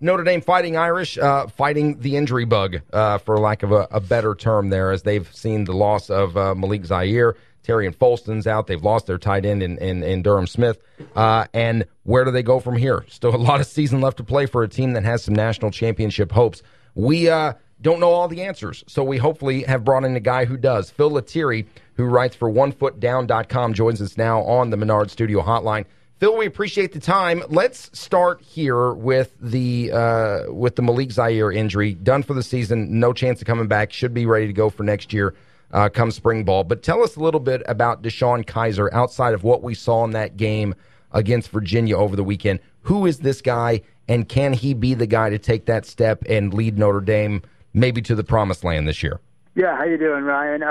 Notre Dame Fighting Irish, fighting the injury bug, for lack of a better term there, as they've seen the loss of Malik Zaire. Terry and Folston's out. They've lost their tight end in Durham Smith. And where do they go from here? Still a lot of season left to play for a team that has some national championship hopes. We don't know all the answers, so we hopefully have brought in a guy who does. Phil Lettieri, who writes for onefootdown.com, joins us now on the Menard Studio Hotline. Phil, we appreciate the time. Let's start here with the Malik Zaire injury. Done for the season, no chance of coming back. Should be ready to go for next year come spring ball. But tell us a little bit about Deshone Kizer outside of what we saw in that game against Virginia over the weekend. Who is this guy, and can he be the guy to take that step and lead Notre Dame maybe to the promised land this year? Yeah, how you doing, Ryan?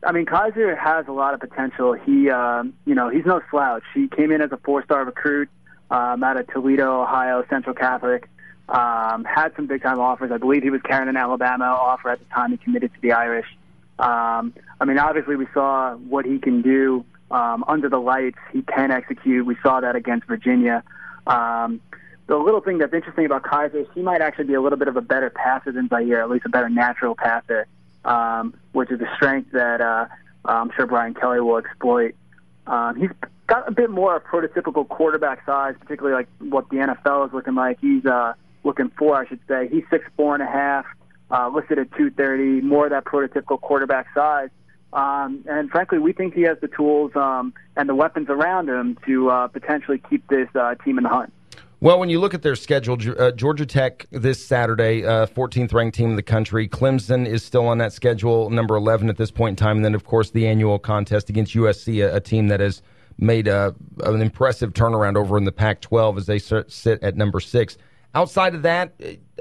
Kizer has a lot of potential. He's no slouch. He came in as a 4-star recruit out of Toledo, Ohio, Central Catholic. Had some big-time offers. I believe he was carrying an Alabama offer at the time he committed to the Irish. Obviously we saw what he can do under the lights. He can execute. We saw that against Virginia. The little thing that's interesting about Kizer is he might actually be a little bit of a better passer than Zaire, at least a better natural passer, which is a strength that I'm sure Brian Kelly will exploit. He's got a bit more prototypical quarterback size, particularly like what the NFL is looking like. He's looking for, I should say. He's 6'4.5", listed at 230, more of that prototypical quarterback size. And frankly, we think he has the tools and the weapons around him to potentially keep this team in the hunt. Well, when you look at their schedule, Georgia Tech this Saturday, 14th ranked team in the country. Clemson is still on that schedule, number 11 at this point in time. And then, of course, the annual contest against USC, a team that has made an impressive turnaround over in the Pac-12 as they sit at number 6. Outside of that,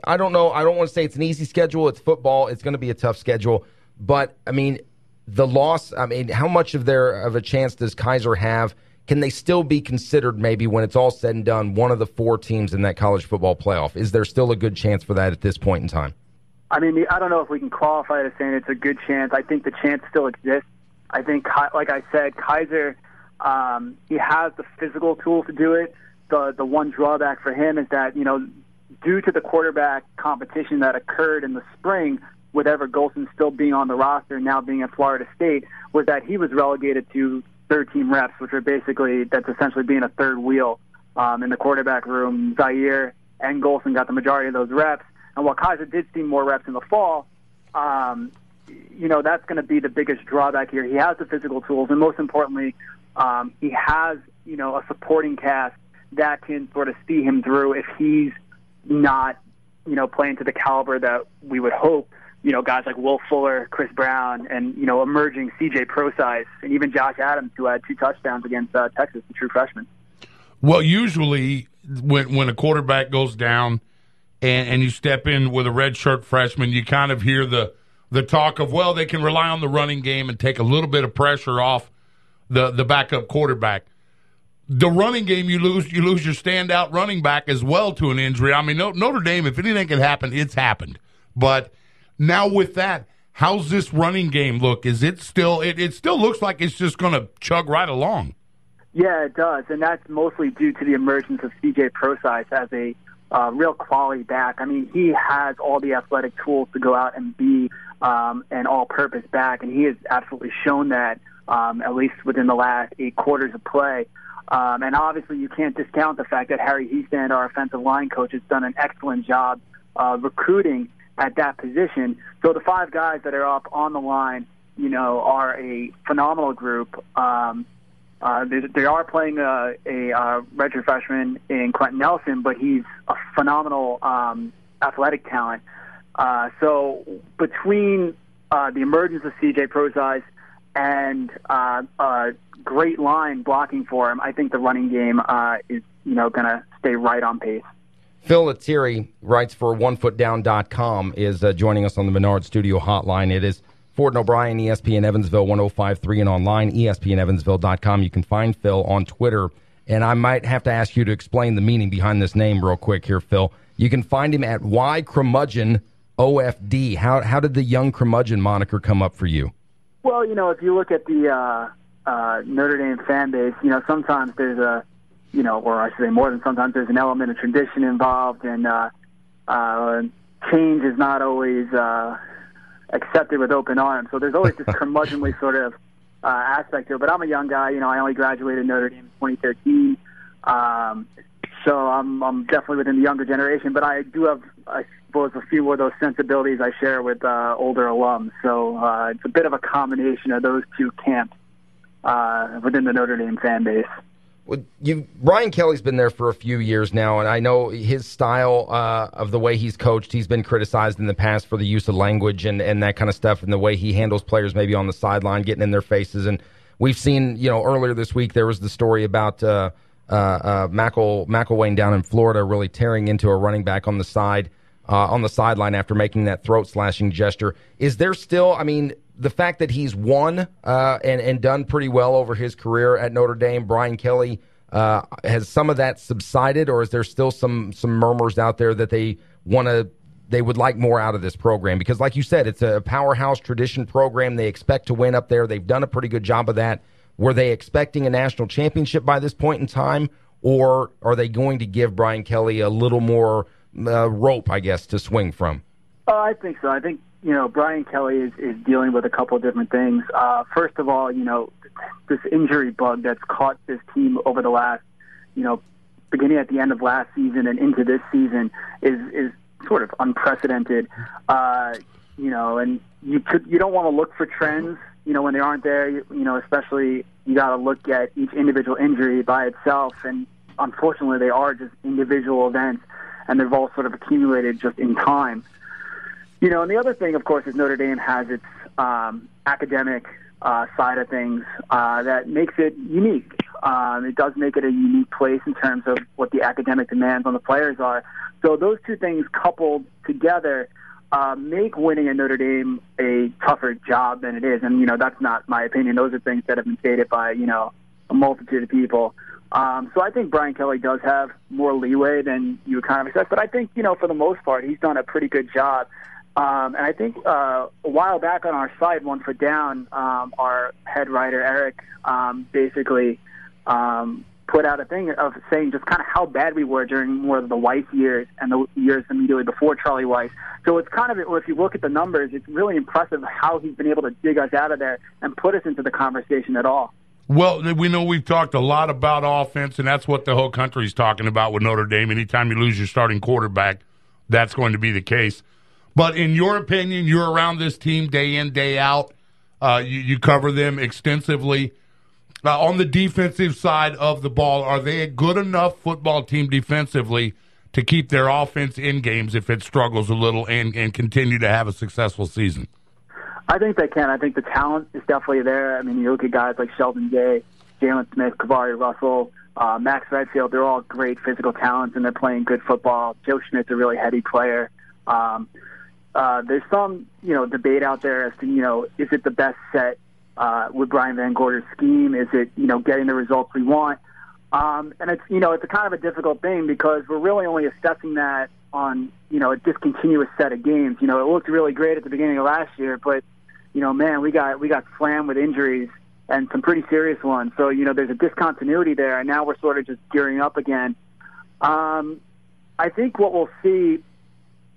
I don't know. I don't want to say it's an easy schedule. It's football. It's going to be a tough schedule. But, the loss, how much of a chance does Kizer have? Can they still be considered, maybe when it's all said and done, one of the 4 teams in that college football playoff? Is there still a good chance for that at this point in time? I don't know if we can qualify it as saying it's a good chance. I think the chance still exists. I think, like I said, Kizer, he has the physical tools to do it. The one drawback for him is that, due to the quarterback competition that occurred in the spring, with Everett Golson still being on the roster and now being at Florida State, was that he was relegated to third-team reps, which are that's essentially being a third wheel in the quarterback room. Zaire and Golson got the majority of those reps. And while Kizer did see more reps in the fall, that's going to be the biggest drawback here. He has the physical tools, and most importantly, he has, a supporting cast that can sort of see him through if he's not, playing to the caliber that we would hope. Guys like Will Fuller, Chris Brown, and, emerging C.J. Prosise, and even Josh Adams, who had 2 touchdowns against Texas, the true freshman. Well, usually when a quarterback goes down and you step in with a redshirt freshman, you kind of hear the talk of, well, they can rely on the running game and take a little bit of pressure off the backup quarterback. The running game, you lose your standout running back as well to an injury. Notre Dame, if anything can happen, it's happened. But now with that, how's this running game look? Is it still? It still looks like it's just going to chug right along. Yeah, it does, and that's mostly due to the emergence of C.J. Prosise as a real quality back. He has all the athletic tools to go out and be an all-purpose back, and he has absolutely shown that at least within the last 8 quarters of play. And obviously, you can't discount the fact that Harry Hiestand, our offensive line coach, has done an excellent job recruiting at that position. So the 5 guys that are up on the line, are a phenomenal group. They are playing a redshirt freshman in Quentin Nelson, but he's a phenomenal athletic talent. So between the emergence of C.J. Prosise and a great line blocking for him, I think the running game is going to stay right on pace. Phil Lettieri writes for onefootdown.com, is joining us on the Menard Studio Hotline. It is Ford and O'Brien, ESPN Evansville 105.3, and online, ESPNEvansville.com. You can find Phil on Twitter, and I might have to ask you to explain the meaning behind this name real quick here, Phil. You can find him at Y Curmudgeon OFD. How did the Young Curmudgeon moniker come up for you? Well, if you look at the Notre Dame fan base, sometimes there's or I should say more than sometimes, there's an element of tradition involved, and change is not always accepted with open arms. So there's always this curmudgeonly sort of aspect to it. But I'm a young guy. I only graduated Notre Dame in 2013. So I'm definitely within the younger generation. But I do have, I suppose, a few of those sensibilities I share with older alums. So it's a bit of a combination of those two camps within the Notre Dame fan base. Well, Brian Kelly's been there for a few years now, and I know his style of the way he's coached, he's been criticized in the past for the use of language and that kind of stuff, and the way he handles players maybe on the sideline, getting in their faces. And we've seen, earlier this week there was the story about McElwain down in Florida really tearing into a running back on the sideline after making that throat-slashing gesture. Is there still, the fact that he's won and done pretty well over his career at Notre Dame, Brian Kelly, has some of that subsided, or is there still some murmurs out there that they would like more out of this program? Because like you said, it's a powerhouse tradition program. They expect to win up there. They've done a pretty good job of that. Were they expecting a national championship by this point in time, or are they going to give Brian Kelly a little more rope, I guess, to swing from? I think so. I think, Brian Kelly is dealing with a couple of different things. First of all, this injury bug that's caught this team over the last, beginning at the end of last season and into this season is sort of unprecedented. And you don't want to look for trends, when they aren't there. Especially you got to look at each individual injury by itself. And unfortunately, they are just individual events, and they've all sort of accumulated just in time. And the other thing, of course, is Notre Dame has its academic side of things that makes it unique. It does make it a unique place in terms of what the academic demands on the players are. So those two things coupled together make winning at Notre Dame a tougher job than it is. And, that's not my opinion. Those are things that have been stated by, a multitude of people. So I think Brian Kelly does have more leeway than you would kind of expect. But I think, for the most part, he's done a pretty good job. And I think a while back on our site, One Foot Down, our head writer, Eric, basically put out a thing of saying just kind of how bad we were during more of the Weiss years and the years immediately before Charlie Weiss. So it's kind of, if you look at the numbers, it's really impressive how he's been able to dig us out of there and put us into the conversation at all. Well, we know we've talked a lot about offense, and that's what the whole country's talking about with Notre Dame. Anytime you lose your starting quarterback, that's going to be the case. But in your opinion, you're around this team day in, day out. You cover them extensively. On the defensive side of the ball, are they a good enough football team defensively to keep their offense in games if it struggles a little and continue to have a successful season? I think they can. I think the talent is definitely there. You look at guys like Sheldon Gay, Jalen Smith, Kavari Russell, Max Redfield. They're all great physical talents, and they're playing good football. Joe Schmidt's a really heady player. There's some, debate out there as to, is it the best set with Brian Van Gorder's scheme? Is it, getting the results we want? And it's, it's a kind of a difficult thing because we're really only assessing that on, a discontinuous set of games. It looked really great at the beginning of last year, but, man, we got slammed with injuries and some pretty serious ones. So, there's a discontinuity there, and now we're sort of just gearing up again. I think what we'll see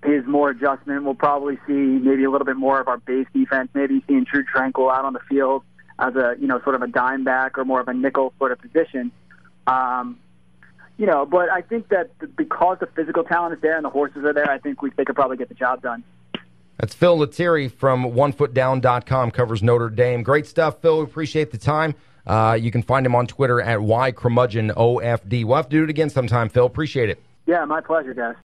is more adjustment. We'll probably see maybe a little bit more of our base defense, maybe seeing Drew Tranquil out on the field as a, sort of a dime back or more of a nickel sort of position. But I think that because the physical talent is there and the horses are there, I think they could probably get the job done. That's Phil Lettieri from OneFootDown.com, covers Notre Dame. Great stuff, Phil. We appreciate the time. You can find him on Twitter at YCurmudgeonOFD. We'll have to do it again sometime, Phil. Appreciate it. Yeah, my pleasure, guys.